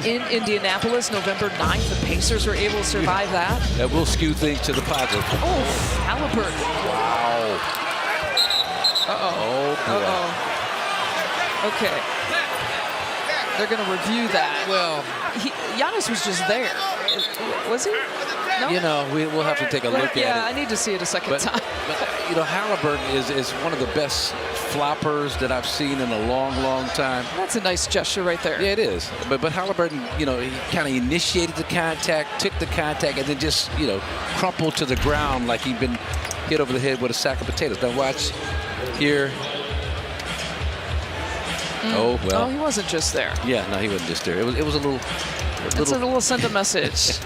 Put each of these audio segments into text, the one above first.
in Indianapolis, November 9th. The Pacers were able to survive that. That will skew things to the positive. Oh, Halliburton. Wow. Uh-oh. Oh, boy. Okay. They're going to review that. Well, Giannis was just there. Was he? No? You know, we'll have to take a look at it. Yeah, I need to see it a second time. But, you know, Halliburton is one of the best floppers that I've seen in a long, long time. That's a nice gesture right there. Yeah, it is. But Halliburton, you know, he kind of initiated the contact, took the contact, and then just, you know, crumpled to the ground like he'd been hit over the head with a sack of potatoes. Now watch here. Oh, well. Oh, he wasn't just there. Yeah, no, he wasn't just there. It was a little... It's a little sent a message.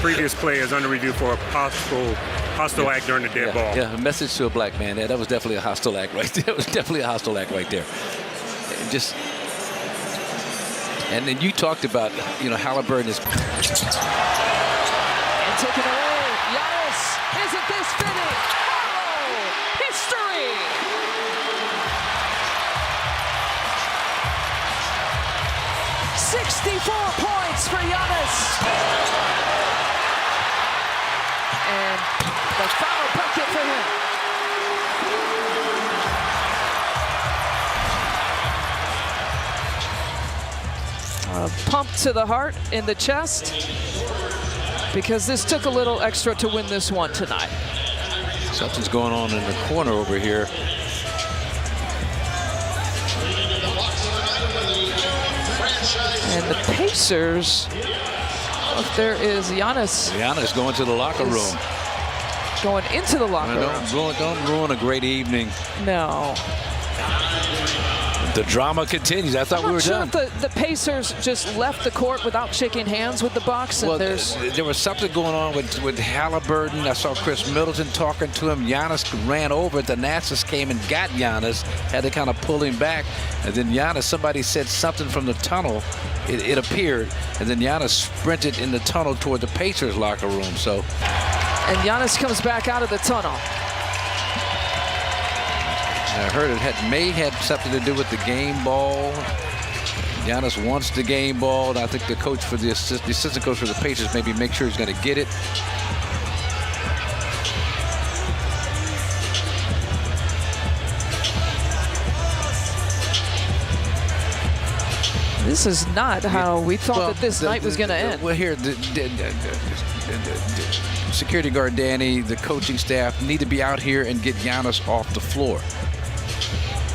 Previous play is under review for a hostile act during the dead ball. Yeah, a message to a black man. That was definitely a hostile act right there. It was definitely a hostile act right there. And then you talked about, you know, Halliburton is... And taken away. Giannis, isn't this fitting? Oh, history! '64 points for Giannis. And the final bucket for him. A pump to the heart in the chest, because this took a little extra to win this one tonight. Something's going on in the corner over here. And the Pacers, look, there is Giannis. Giannis going to the locker room. Going into the locker room. Don't ruin a great evening. No. The drama continues. I thought we were done. I'm not sure if the Pacers just left the court without shaking hands with the Bucks. And Well, there was something going on with Halliburton. I saw Chris Middleton talking to him. Giannis ran over. The Nassers came and got Giannis. Had to kind of pull him back. And then Giannis, somebody said something from the tunnel. It appeared. And then Giannis sprinted in the tunnel toward the Pacers locker room. And Giannis comes back out of the tunnel. I heard it may have something to do with the game ball. Giannis wants the game ball. And I think the coach for the assistant coach for the Pacers maybe make sure he's going to get it. This is not how we thought that this night was going to end. Well, here, the security guard Danny, the coaching staff need to be out here and get Giannis off the floor.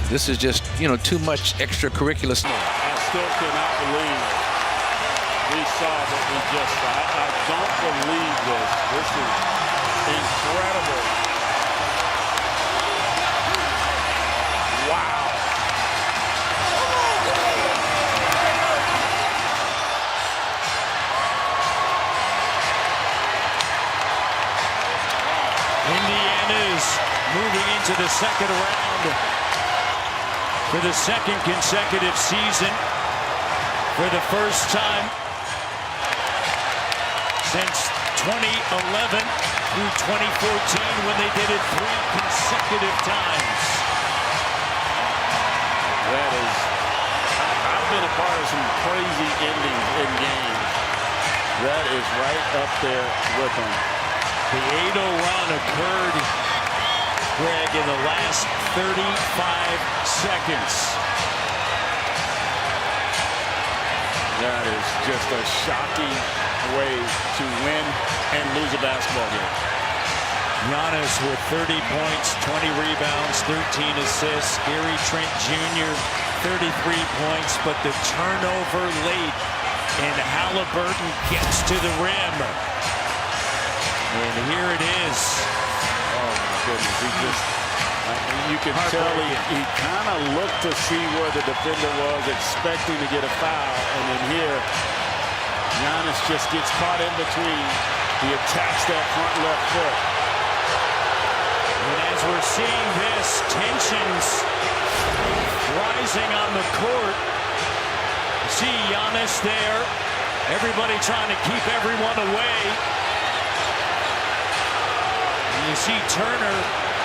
This is just, you know, too much extracurricular stuff. I still cannot believe we saw what we just saw. I don't believe this. This is incredible. Wow. Indiana's moving into the second round for the second consecutive season. For the first time since 2011 through 2014, when they did it 3 consecutive times. That is, I've been a part of some crazy endings in games. That is right up there with them. The 8-0 run occurred, Greg, in the last 35 seconds. That is just a shocking way to win and lose a basketball game. Giannis with 30 points, 20 rebounds, 13 assists. Gary Trent Jr., 33 points, but the turnover late, and Halliburton gets to the rim. And here it is. Oh, my goodness. He just, you can tell he kind of looked to see where the defender was, expecting to get a foul. And then here, Giannis just gets caught in between. He attacks that front left foot. And as we're seeing this, tensions rising on the court. See Giannis there. Everybody trying to keep everyone away. You see Turner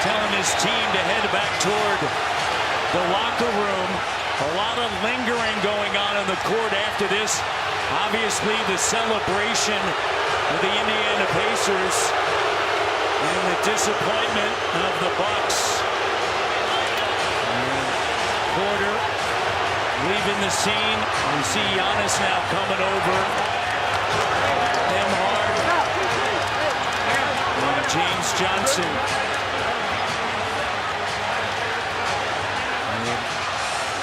telling his team to head back toward the locker room. A lot of lingering going on in the court after this Obviously, the celebration of the Indiana Pacers and the disappointment of the Bucks. Porter leaving the scene. We see Giannis now coming over. Them hard. And James Johnson.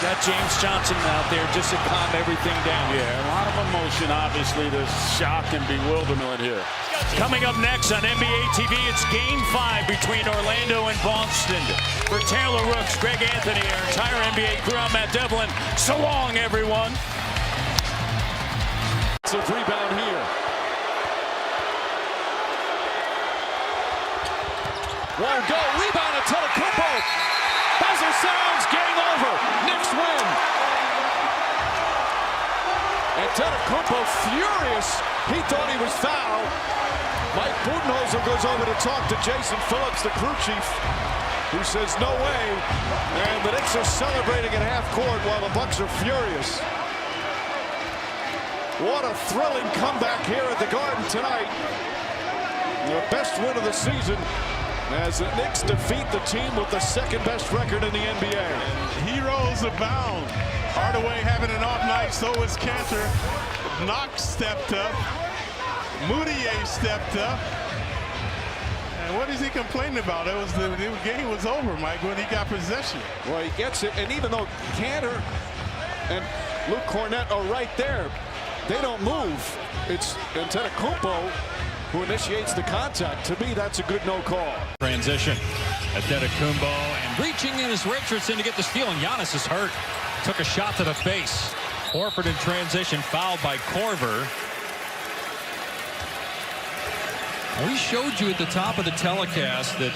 Got James Johnson out there just to calm everything down. Yeah, a lot of emotion, obviously. There's shock and bewilderment here. Coming up next on NBA TV, it's Game 5 between Orlando and Boston. For Taylor Rooks, Greg Anthony, our entire NBA crew, I'm Matt Devlin. So long, everyone. It's a rebound here. Won't go. Rebound Antetokounmpo. Buzzer sounds. Game over. Knicks win. Antetokounmpo furious. He thought he was fouled. Mike Budenholzer goes over to talk to Jason Phillips, the crew chief, who says no way. And the Knicks are celebrating at half court while the Bucks are furious. What a thrilling comeback here at the Garden tonight. The best win of the season as the Knicks defeat the team with the second best record in the NBA. Heroes abound. Hardaway having an off night, so is Cantor. Knox stepped up. Moutier stepped up. And what is he complaining about? It was the game was over, Mike, when he got possession. Well, he gets it, and even though Cantor and Luke Cornett are right there, they don't move. It's Antetokounmpo who initiates the contact. To me, that's a good no call. Transition. Antetokounmpo and reaching in is Richardson to get the steal, and Giannis is hurt. Took a shot to the face. Horford in transition, fouled by Korver. We showed you at the top of the telecast that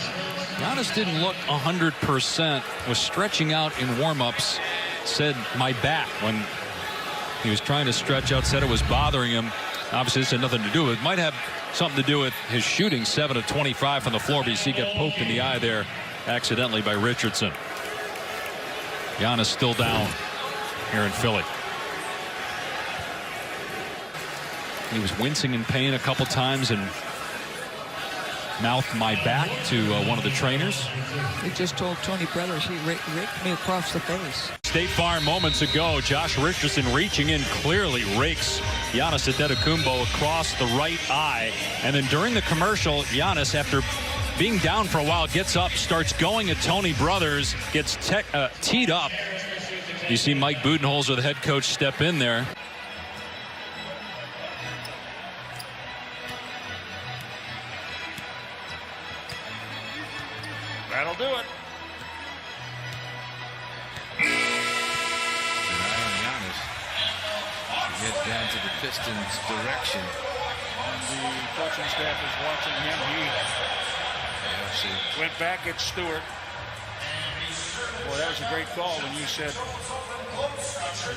Giannis didn't look 100%, was stretching out in warm-ups, said my back when he was trying to stretch out, said it was bothering him. Obviously, this had nothing to do with it. Might have something to do with his shooting, 7 of 25 from the floor, but you see he got poked in the eye there accidentally by Richardson. Giannis still down here in Philly. He was wincing in pain a couple times and mouthed my back to one of the trainers. He just told Tony Brothers he raked me across the face. State Farm moments ago, Josh Richardson reaching in clearly rakes Giannis Antetokounmpo across the right eye. And then during the commercial, Giannis, after being down for a while, gets up, starts going at Tony Brothers, gets teed up. You see Mike Budenholzer, the head coach, step in there. That'll do it. Giannis get down to the Pistons' direction. The coaching staff is watching him. He went back at Stewart. Boy, that was a great call when you said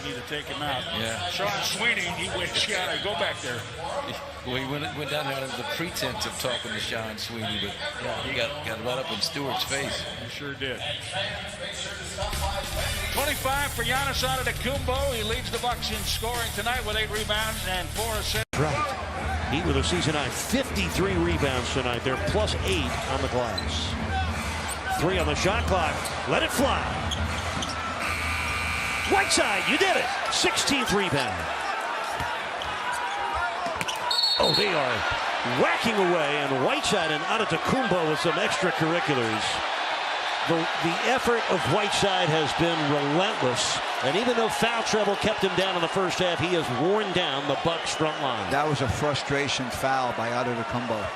you need to take him out. Yeah. Sean Sweeney, he went, Sean, go back there. Well, he went down there under the pretense of talking to Sean Sweeney, but he got right up in Stewart's face. He sure did. 25 for Giannis Antetokounmpo. He leads the Bucks in scoring tonight with 8 rebounds and 4 assists. Right. Heat with a season high 53 rebounds tonight. They're plus 8 on the glass. 3 on the shot clock. Let it fly. Whiteside, you did it. 16th rebound. Oh, they are whacking away, and Whiteside and Antetokounmpo with some extracurriculars. The effort of Whiteside has been relentless, and even though foul trouble kept him down in the first half, he has worn down the Bucks front line. That was a frustration foul by Antetokounmpo.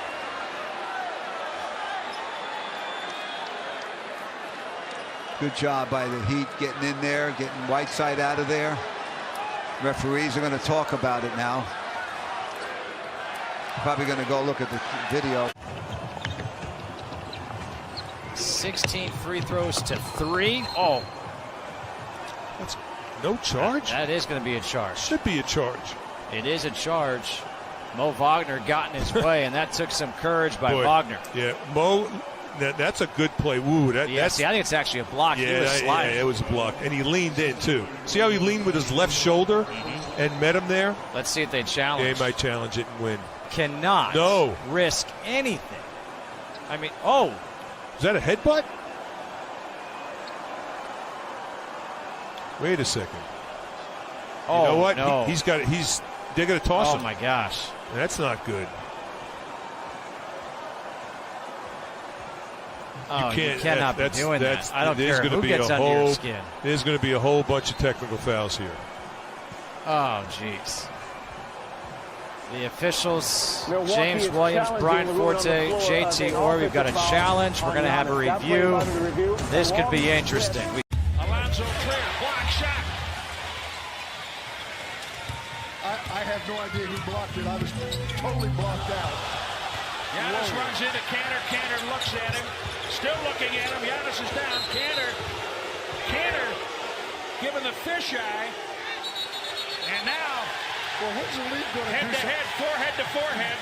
Good job by the Heat getting in there, getting Whiteside out of there. Referees are going to talk about it now. Probably going to go look at the video. 16 free throws to 3. Oh, That's no charge? that is going to be a charge. Should be a charge. It is a charge. Mo Wagner got in his way, and that took some courage by Boy, Wagner. Yeah, Mo That's a good play. Woo, that's. See, I think it's actually a block. Yeah, he was sliding. Yeah, it was a block, and he leaned in too. See how he leaned with his left shoulder and met him there? Let's see if they challenge. They might challenge it and win. Cannot risk anything. I mean, is that a headbutt? Wait a second. You know what? No. He's got it. They're going to toss him. Oh my gosh. That's not good. Oh, you cannot be doing that. I don't care who gets under your skin. There's going to be a whole bunch of technical fouls here. Oh, jeez. The officials, James Williams, Brian Forte, JT Orr, we've got a challenge. We're going to have a review. This could be interesting. Alonzo clear, block shot. I have no idea who blocked it. I was totally blocked out. Giannis runs into Cantor. Cantor looks at him. Still looking at him. Giannis is down. Cantor giving the fisheye. And now, what's the league going to do? Head to head, forehead to forehead.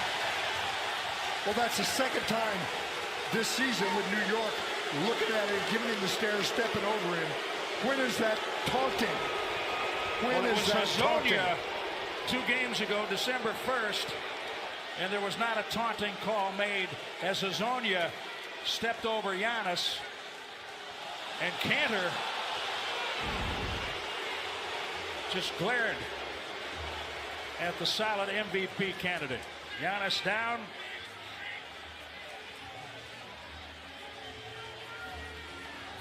Well, that's the second time this season with New York looking at it, giving him the stare, stepping over him. When is that taunting? When is that taunting? 2 games ago, December 1st, and there was not a taunting call made as Hazonia stepped over Giannis, and Cantor just glared at the solid MVP candidate. Giannis down.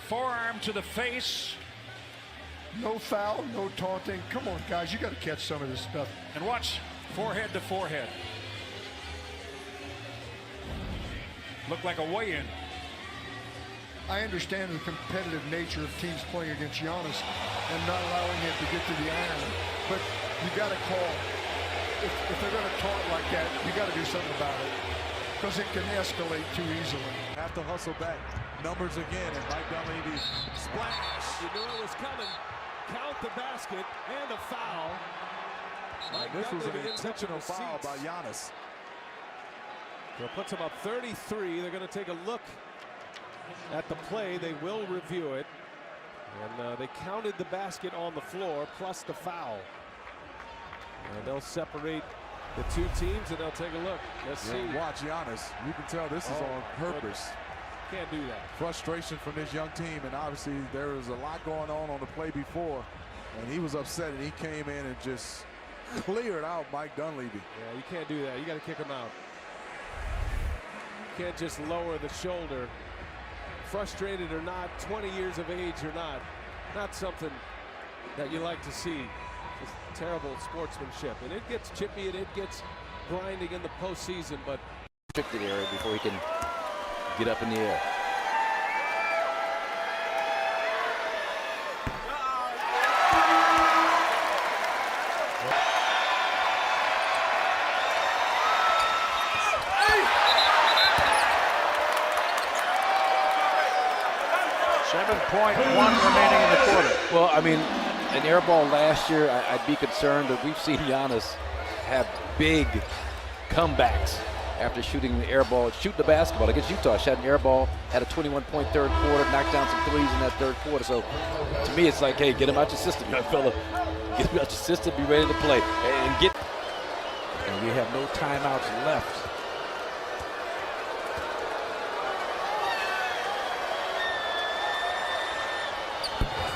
Forearm to the face. No foul, no taunting. Come on, guys, you got to catch some of this stuff. And watch, forehead to forehead. Looked like a weigh-in. I understand the competitive nature of teams playing against Giannis and not allowing him to get to the iron, but you got to call. If they're going to taunt like that, you got to do something about it because it can escalate too easily. Have to hustle back. Numbers again, and Mike Dunleavy splash. You knew it was coming. Count the basket and a foul. This was an intentional foul by Giannis. So it puts him up 33. They're going to take a look at the play. They will review it. And they counted the basket on the floor plus the foul. And they'll separate the two teams and they'll take a look. Let's see. Watch Giannis. You can tell this is on purpose. Can't do that. Frustration from this young team, and obviously there was a lot going on the play before, and he was upset, and he came in and just cleared out Mike Dunleavy. Yeah, you can't do that. You got to kick him out. You can't just lower the shoulder. Frustrated or not, 20 years of age or not something that you like to see. Just terrible sportsmanship, and it gets chippy and it gets grinding in the postseason, but restricted area before he can get up in the air. .1 remaining in the quarter. Well, I mean, an air ball last year, I'd be concerned, but we've seen Giannis have big comebacks after shooting the air ball, shooting the basketball against Utah. Shot an air ball, had a 21-point third quarter, knocked down some threes in that third quarter. So to me, it's like, hey, get him out your system, young fella. Get him out your system, be ready to play. And we have no timeouts left.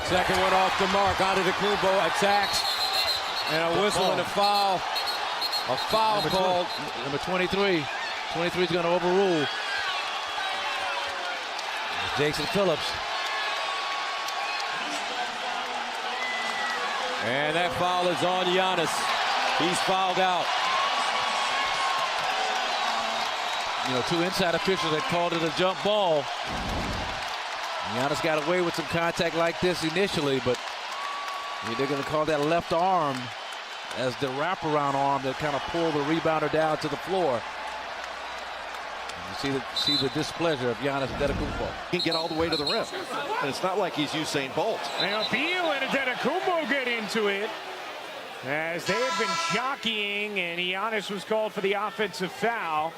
Second one off the mark. Antetokounmpo attacks. And a whistle and a foul. A foul called. Number 23. 23 is going to overrule. Jason Phillips. And that foul is on Giannis. He's fouled out. You know, 2 inside officials had called it a jump ball. Giannis got away with some contact like this initially, but they're going to call that left arm as the wraparound arm that kind of pulled the rebounder down to the floor. You see the displeasure of Giannis Antetokounmpo. He can get all the way to the rim, and it's not like he's Usain Bolt. Now Beal and Antetokounmpo get into it as they have been jockeying, and Giannis was called for the offensive foul.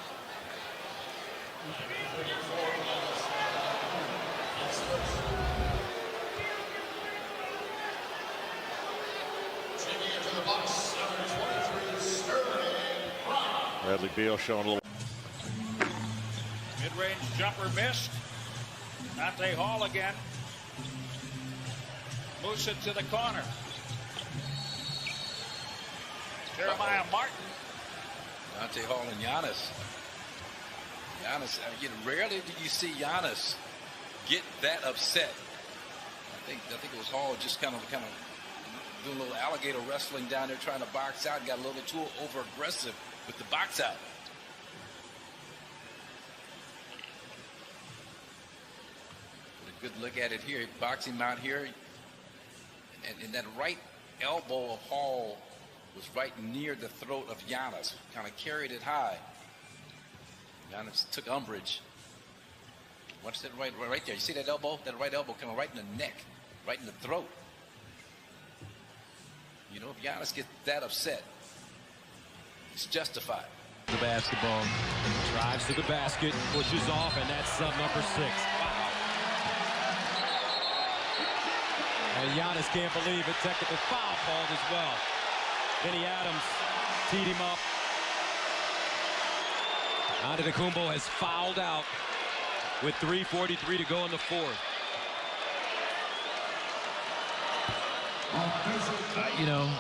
Bradley Beal showing a little. Mid-range jumper missed. Dante Hall again. Moves it to the corner. Jeremiah Martin. Dante Hall and Giannis. Giannis, rarely do you see Giannis get that upset. I think it was Hall just kind of doing a little alligator wrestling down there, trying to box out. Got a little too over aggressive with the box out. Good look at it here. Boxing him out here. And that right elbow of Hall was right near the throat of Giannis. Kind of carried it high. Giannis took umbrage. Watch that right there. You see that elbow? That right elbow coming right in the neck, right in the throat. You know, if Giannis gets that upset, it's justified. The basketball. Drives to the basket, pushes off, and that's sub number 6. Wow. And Giannis can't believe it. Technical foul called as well. Benny Adams teed him up. Antetokounmpo has fouled out with 3:43 to go in the fourth.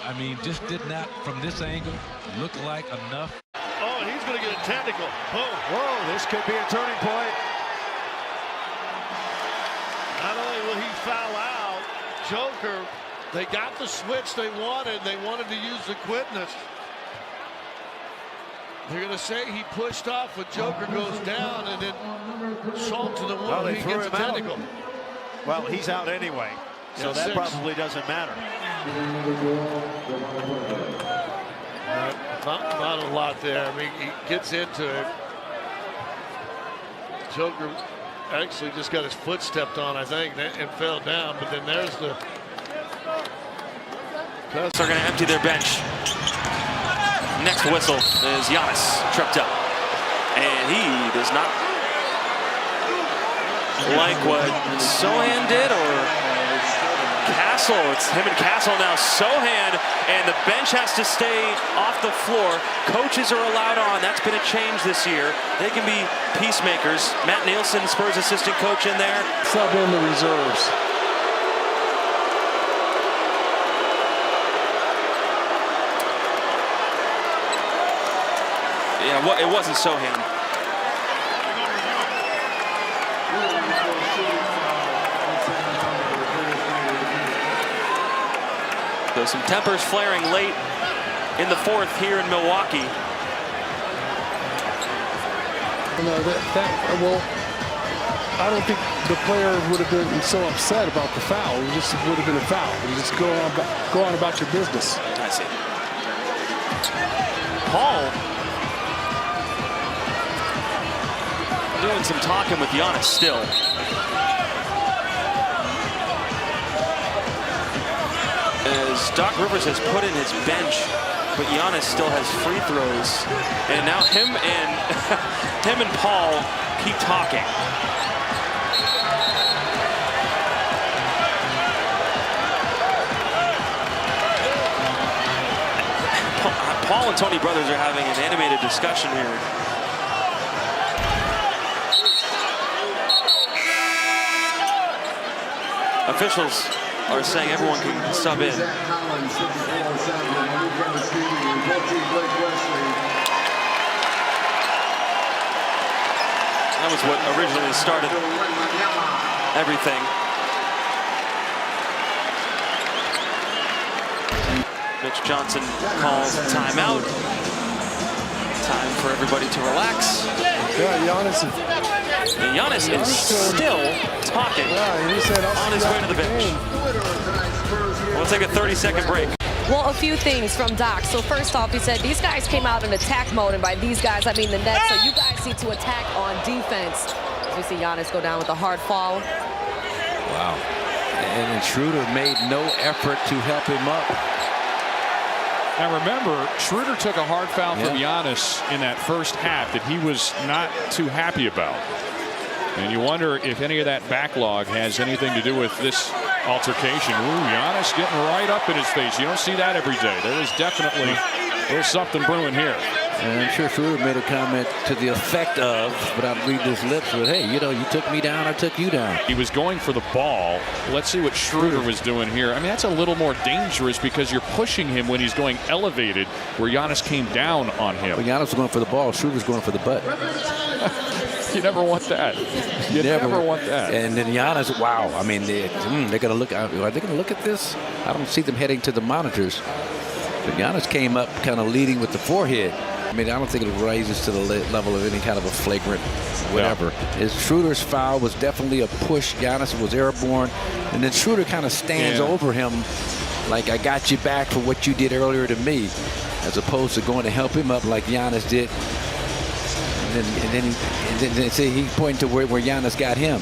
I mean, just did not, from this angle, look like enough. Oh, and he's going to get a technical. Boom. Whoa, this could be a turning point. Not only will he foul out, Joker, they got the switch they wanted. They wanted to use the quickness. They're going to say he pushed off when Joker goes down, and then Schultz to the one, he gets a technical. Well, he's out anyway, so that probably doesn't matter. Not a lot there. I mean, he gets into it. Joker actually just got his foot stepped on, I think, and fell down. But then there's the. They're going to empty their bench. Next whistle is Giannis tripped up, and he does not like what Sohan did, or Castle. It's him and Castle now. Sohan, and the bench has to stay off the floor. Coaches are allowed on. That's been a change this year. They can be peacemakers. Matt Nielsen, Spurs assistant coach, in there. Sub in the reserves. Yeah, it wasn't Sohan. So some tempers flaring late in the fourth here in Milwaukee. Well, I don't think the player would have been so upset about the foul. It just would have been a foul. You just go on about your business. I see. Paul doing some talking with Giannis still. As Doc Rivers has put in his bench, but Giannis still has free throws. And now him and Paul keep talking. Paul and Tony Brothers are having an animated discussion here. Officials are saying everyone can sub in. That was what originally started everything. Mitch Johnson calls timeout. Time for everybody to relax. Yeah, Giannis is still talking on his way to the bench. We'll take a 30-second break. Well, a few things from Doc. So first off, he said these guys came out in attack mode, and by these guys, I mean the Nets. So you guys need to attack on defense. As we see Giannis go down with a hard fall. Wow. And Schroeder made no effort to help him up. Now remember, Schroeder took a hard foul from Giannis in that first half that he was not too happy about. And you wonder if any of that backlog has anything to do with this altercation. Ooh, Giannis getting right up in his face. You don't see that every day. There's something brewing here. And I'm sure Schroeder made a comment to the effect of, without reading his lips, but hey, you know, you took me down, I took you down. He was going for the ball. Let's see what Schroeder was doing here. I mean, that's a little more dangerous because you're pushing him when he's going elevated, where Giannis came down on him. Well, Giannis was going for the ball, Schroeder's going for the butt. You never want that. You never want that. And then Giannis, wow. I mean, they're going to look. Are they going to look at this? I don't see them heading to the monitors. But Giannis came up kind of leading with the forehead. I mean, I don't think it rises to the level of any kind of a flagrant whatever. His Schroeder's foul was definitely a push. Giannis was airborne. And then Schroeder kind of stands over him like, I got you back for what you did earlier to me, as opposed to going to help him up like Giannis did. And then he pointed to where Giannis got him.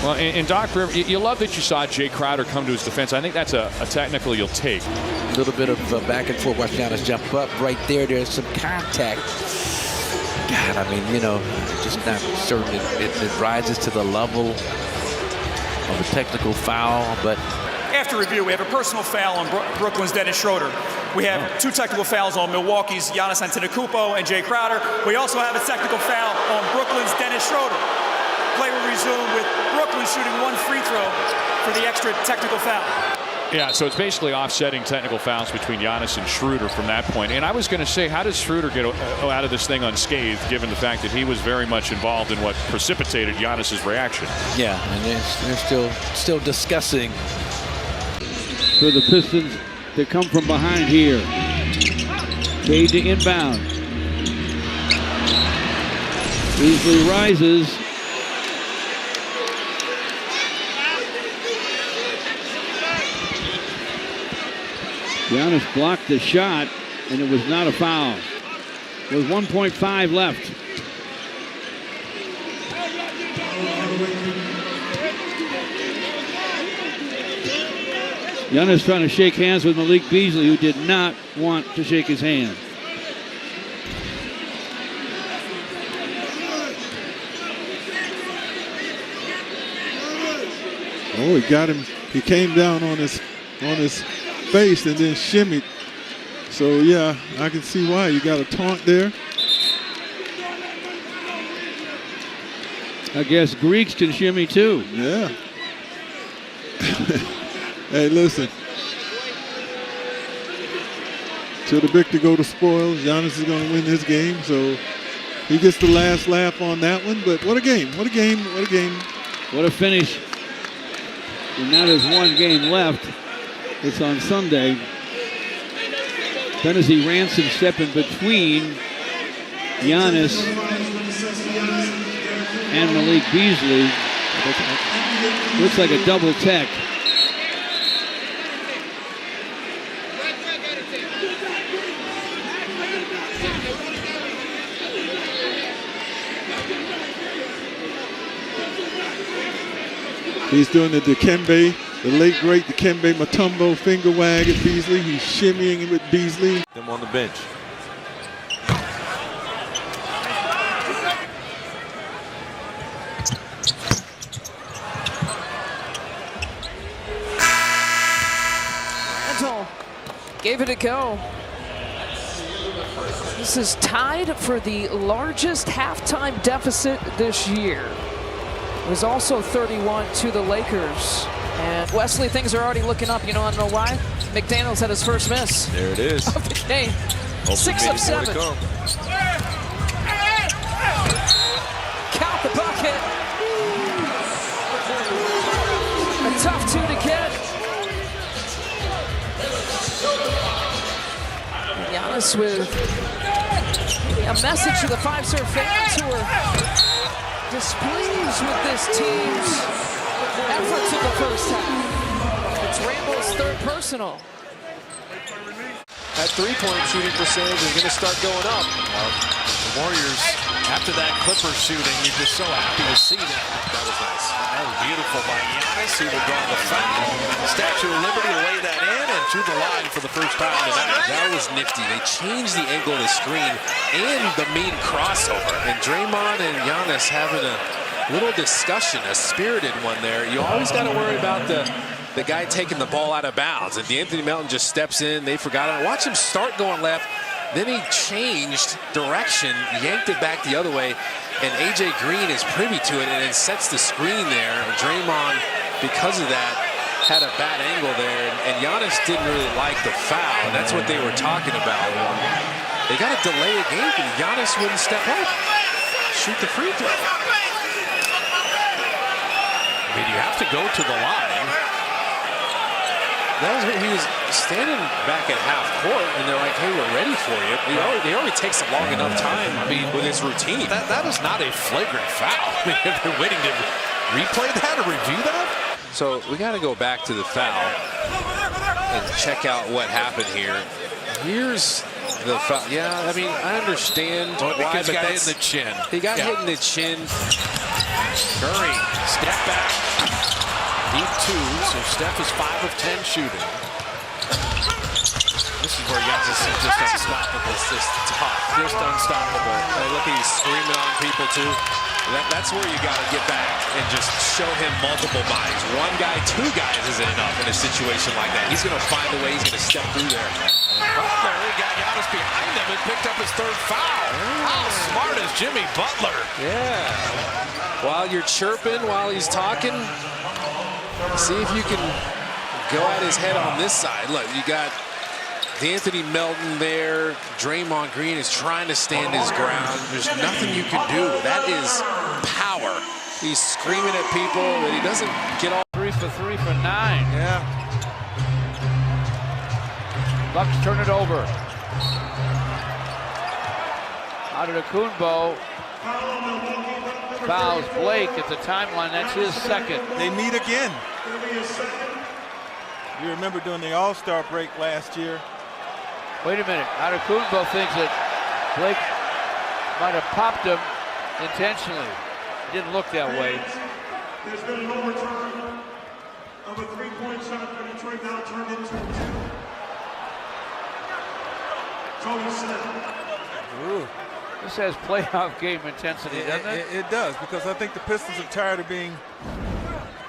Well, and Doc, you love that you saw Jay Crowder come to his defense. I think that's a technical you'll take. A little bit of back and forth. Watch Giannis jump up right there. There's some contact. God, I mean, you know, just not certain it rises to the level of a technical foul, but. After review, we have a personal foul on Brooklyn's Dennis Schroeder. We have 2 technical fouls on Milwaukee's Giannis Antetokounmpo and Jay Crowder. We also have a technical foul on Brooklyn's Dennis Schroeder. Play will resume with Brooklyn shooting 1 free throw for the extra technical foul. Yeah, so it's basically offsetting technical fouls between Giannis and Schroeder from that point. And I was going to say, how does Schroeder get out of this thing unscathed, given the fact that he was very much involved in what precipitated Giannis's reaction? Yeah, and they're still discussing. For the Pistons to come from behind here. Cade to inbound. Beasley rises. Giannis blocked the shot, and it was not a foul. With 1.5 left. Giannis trying to shake hands with Malik Beasley, who did not want to shake his hand. Oh, he got him. He came down on his face and then shimmied. So yeah, I can see why you got a taunt there. I guess Greeks can shimmy too. Yeah. Hey, listen. To the victor go the spoils. Giannis is going to win this game, so he gets the last laugh on that one. But what a game! What a game! What a game! What a finish! And now there's 1 game left. It's on Sunday. Tennessee Ransom stepping between Giannis and Malik Beasley. Looks like a double tech. He's doing the Dikembe, the late great Dikembe Mutombo finger wag at Beasley. He's shimmying with Beasley. Them on the bench. Rental gave it a go. This is tied for the largest halftime deficit this year. It was also 31 to the Lakers. And Wesley, things are already looking up. You know, I don't know why. McDaniels had his first miss. There it is. Of the game. 6 of 7. Count the bucket. A tough 2 to get. Giannis with a message to the Five-Star fans who are displeased with this team's efforts in the first half. It's Randall's 3rd personal. That 3-point shooting percentage is going to start going up. The Warriors, after that Clippers shooting, you're just so happy to see that. That was nice. That was beautiful by Giannis. He will draw the foul. Statue of Liberty lay that in and to the line for the first time tonight. That was nifty. They changed the angle of the screen and the mean crossover. And Draymond and Giannis having a little discussion, a spirited one there. You always got to worry about the guy taking the ball out of bounds. And D'Anthony Melton just steps in. They forgot it. Watch him start going left. Then he changed direction, yanked it back the other way, and AJ Green is privy to it and then sets the screen there. Draymond, because of that, had a bad angle there, and Giannis didn't really like the foul, and that's what they were talking about. They got to delay a game, and Giannis wouldn't step up, shoot the free throw. I mean, you have to go to the line. That was he was standing back at half court, and they're like, "Hey, we're ready for you." It already takes a long enough time. I mean, with his routine. That is not a flagrant foul. I mean, if they're waiting to replay that or review that. So we got to go back to the foul and check out what happened here. Here's the foul. Yeah, I mean, I understand why, because but he got hit that's in the chin. He got hit in the chin. Curry, step back. Deep two, so Steph is 5 of 10 shooting. This is where Giannis is just unstoppable. It's just tough. Just unstoppable. Look at he's screaming on people too. That's where you got to get back and just show him multiple bodies. One guy, two guys isn't enough in a situation like that. He's going to find a way. He's going to step through there. Butler, he got Giannis behind him and picked up his 3rd foul. How smart is Jimmy Butler? Yeah. While you're chirping, while he's talking, see if you can go at his head on this side. Look, you got Anthony Melton there. Draymond Green is trying to stand his ground. There's nothing you can do. That is power. He's screaming at people that he doesn't get all. 3 for 3 for 9. Yeah. Bucks turn it over. Antetokounmpo fouls Blake at the timeline. That's his 2nd. They meet again. You remember during the All-Star break last year. Wait a minute. Antetokounmpo thinks that Blake might have popped him intentionally. It didn't look that way. There's been no return of a 3-point shot for Detroit, now turned into 2. Total set. Ooh. This has playoff game intensity, doesn't it? It does, because I think the Pistons are tired of being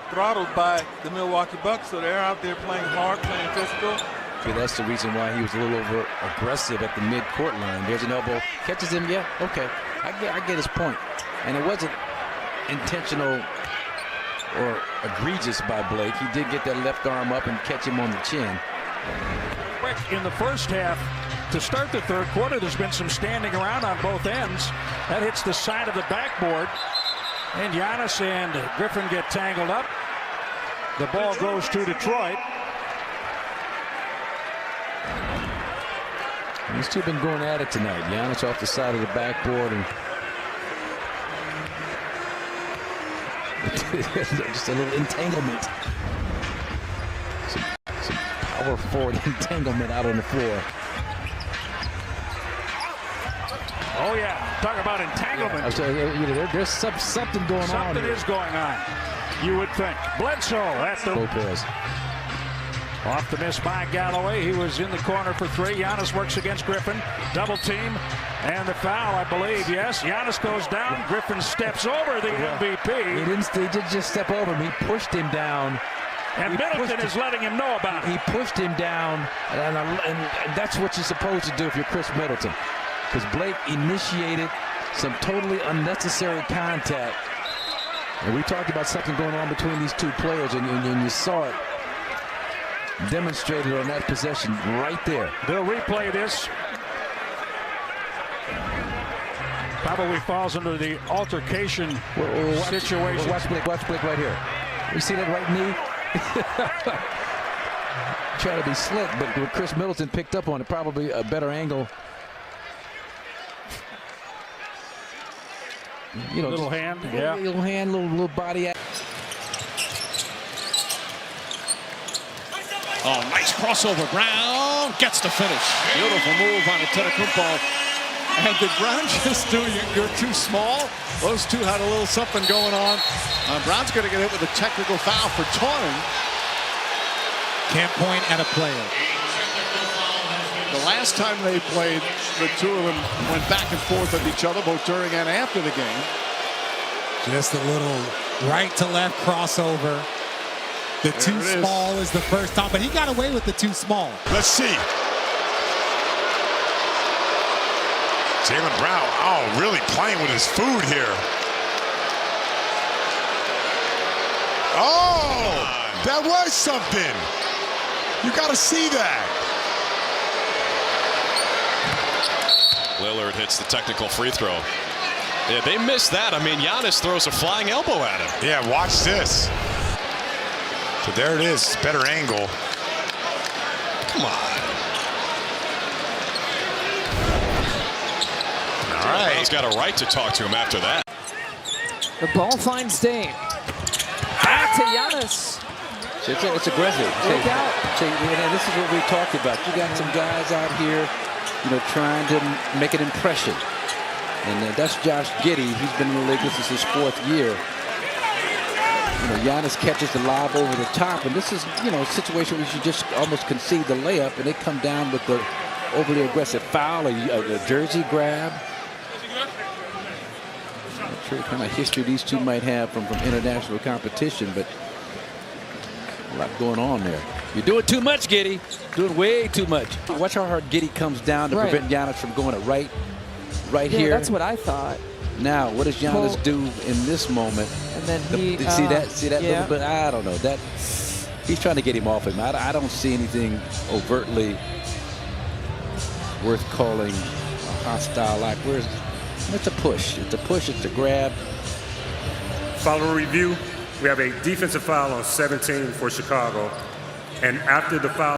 throttled by the Milwaukee Bucks, so they're out there playing hard, playing physical. Okay, that's the reason why he was a little over aggressive at the mid-court line. There's an elbow, catches him, yeah, okay. I get his point. And it wasn't intentional or egregious by Blake. He did get that left arm up and catch him on the chin. Quick in the first half. To start the 3rd quarter, there's been some standing around on both ends. That hits the side of the backboard. And Giannis and Griffin get tangled up. The ball goes to Detroit. These two have been going at it tonight. Giannis off the side of the backboard and just a little entanglement. Some power forward entanglement out on the floor. Oh, yeah. Talk about entanglement. Yeah, there's something going on. Something is going on, you would think. Bledsoe at the Lopez. Off the miss by Galloway. He was in the corner for 3. Giannis works against Griffin. Double team. And the foul, I believe. Yes. Giannis goes down. Griffin steps over the MVP. He did just step over him. He pushed him down. And Middleton is letting him know about it. He pushed him down. And that's what you're supposed to do if you're Chris Middleton. Because Blake initiated some totally unnecessary contact. And we talked about something going on between these two players, and you saw it demonstrated on that possession right there. They'll replay this. Probably falls under the altercation situation. Watch Blake right here. You see that right knee? Try to be slick, but Chris Middleton picked up on it. Probably a better angle. You know, little hand, yeah. Little hand, little body. Oh, nice crossover. Brown gets the finish. Beautiful move on Antetokounmpo. And did Brown just do you're too small? Those two had a little something going on. Brown's going to get hit with a technical foul for taunting. Can't point at a player. The last time they played, the two of them went back and forth at each other, both during and after the game. Just a little right to left crossover. The too small is the first time, but he got away with the too small. Let's see. Jaylen Brown, oh, really playing with his food here. Oh, that was something. You got to see that. Lillard hits the technical free throw. Yeah, they missed that. I mean, Giannis throws a flying elbow at him. Yeah, watch this. So there it is, better angle. Come on. All right. He's got a right to talk to him after that. The ball finds Dame. Back to Giannis. It's aggressive. This is what we talked about. You got some guys out here, trying to make an impression. And that's Josh Giddey. He's been in the league. This is his 4th year. Giannis catches the lob over the top, and this is, a situation where you just almost concede the layup, and they come down with the overly aggressive foul, a jersey grab. Not sure what kind of history these two might have from international competition, but a lot going on there. You're doing too much, Giddey. Doing way too much. Watch how hard Giddey comes down to prevent Giannis from going to right here. That's what I thought. Now, what does Giannis do in this moment? And then he see that little bit. I don't know that he's trying to get him off him. I don't see anything overtly worth calling a hostile act. It's a push. It's a push. It's a grab. Follow review. We have a defensive foul on 17 for Chicago, and after the foul.